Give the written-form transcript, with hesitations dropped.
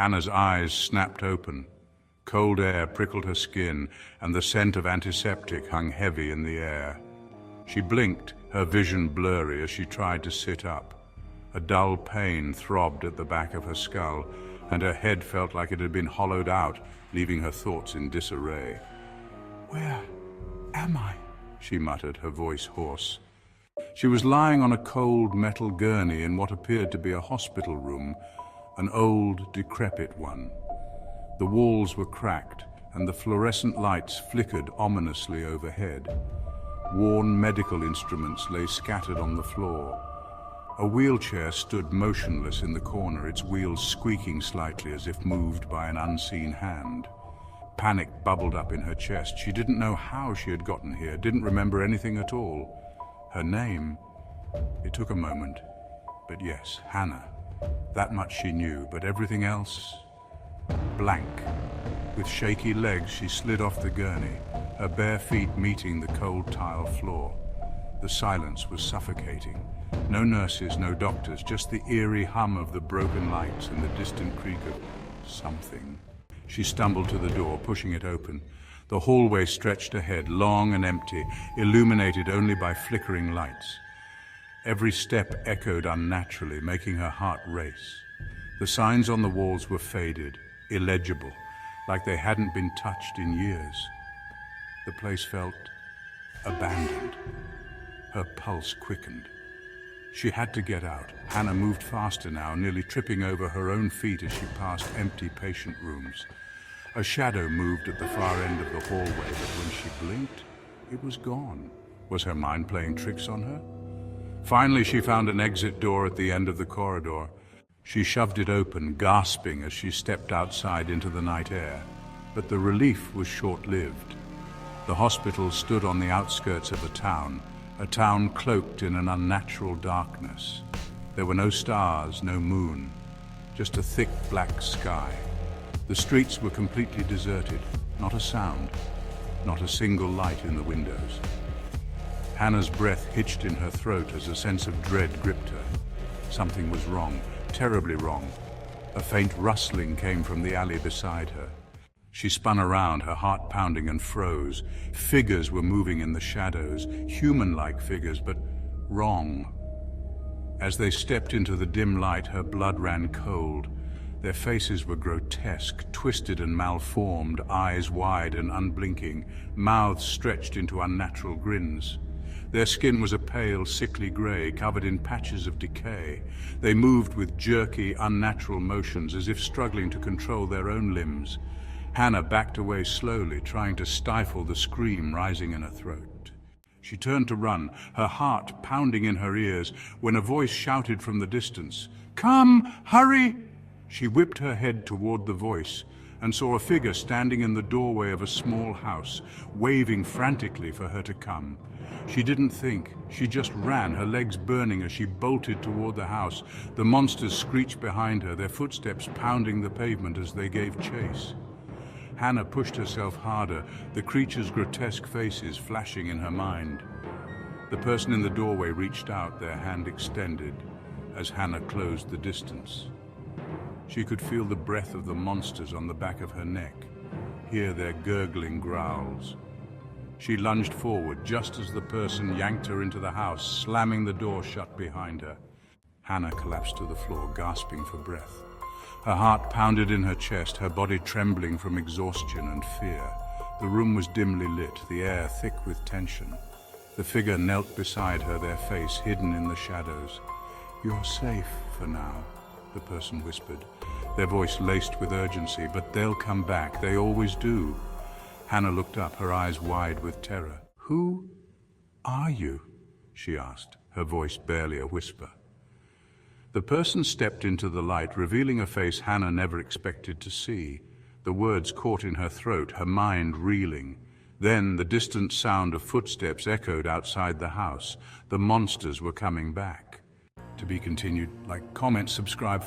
Hannah's eyes snapped open. Cold air prickled her skin, and the scent of antiseptic hung heavy in the air. She blinked, her vision blurry as she tried to sit up. A dull pain throbbed at the back of her skull, and her head felt like it had been hollowed out, leaving her thoughts in disarray. "Where am I?" she muttered, her voice hoarse. She was lying on a cold metal gurney in what appeared to be a hospital room, an old, decrepit one. The walls were cracked, and the fluorescent lights flickered ominously overhead. Worn medical instruments lay scattered on the floor. A wheelchair stood motionless in the corner, its wheels squeaking slightly as if moved by an unseen hand. Panic bubbled up in her chest. She didn't know how she had gotten here, didn't remember anything at all. Her name? It took a moment. But yes, Hanna. That much she knew, but everything else? Blank. With shaky legs, she slid off the gurney, her bare feet meeting the cold tile floor. The silence was suffocating. No nurses, no doctors, just the eerie hum of the broken lights and the distant creak of something. She stumbled to the door, pushing it open. The hallway stretched ahead, long and empty, illuminated only by flickering lights. Every step echoed unnaturally, making her heart race. The signs on the walls were faded, illegible, like they hadn't been touched in years. The place felt abandoned. Her pulse quickened. She had to get out. Hanna moved faster now, nearly tripping over her own feet as she passed empty patient rooms. A shadow moved at the far end of the hallway, but when she blinked, it was gone. Was her mind playing tricks on her? Finally, she found an exit door at the end of the corridor. She shoved it open, gasping as she stepped outside into the night air. But the relief was short-lived. The hospital stood on the outskirts of a town cloaked in an unnatural darkness. There were no stars, no moon, just a thick black sky. The streets were completely deserted, not a sound, not a single light in the windows. Hannah's breath hitched in her throat as a sense of dread gripped her. Something was wrong, terribly wrong. A faint rustling came from the alley beside her. She spun around, her heart pounding, and froze. Figures were moving in the shadows, human-like figures, but wrong. As they stepped into the dim light, her blood ran cold. Their faces were grotesque, twisted and malformed, eyes wide and unblinking, mouths stretched into unnatural grins. Their skin was a pale, sickly gray, covered in patches of decay. They moved with jerky, unnatural motions, as if struggling to control their own limbs. Hanna backed away slowly, trying to stifle the scream rising in her throat. She turned to run, her heart pounding in her ears, when a voice shouted from the distance, "Come, hurry!" She whipped her head toward the voice and saw a figure standing in the doorway of a small house, waving frantically for her to come. She didn't think, she just ran, her legs burning as she bolted toward the house. The monsters screeched behind her, their footsteps pounding the pavement as they gave chase. Hanna pushed herself harder, the creatures' grotesque faces flashing in her mind. The person in the doorway reached out, their hand extended, as Hanna closed the distance. She could feel the breath of the monsters on the back of her neck, hear their gurgling growls. She lunged forward just as the person yanked her into the house, slamming the door shut behind her. Hanna collapsed to the floor, gasping for breath. Her heart pounded in her chest, her body trembling from exhaustion and fear. The room was dimly lit, the air thick with tension. The figure knelt beside her, their face hidden in the shadows. "You're safe for now," the person whispered, their voice laced with urgency. "But they'll come back, they always do." Hanna looked up, her eyes wide with terror. "Who are you?" she asked, her voice barely a whisper. The person stepped into the light, revealing a face Hanna never expected to see. The words caught in her throat, her mind reeling. Then the distant sound of footsteps echoed outside the house. The monsters were coming back. To be continued. Like, comment, subscribe.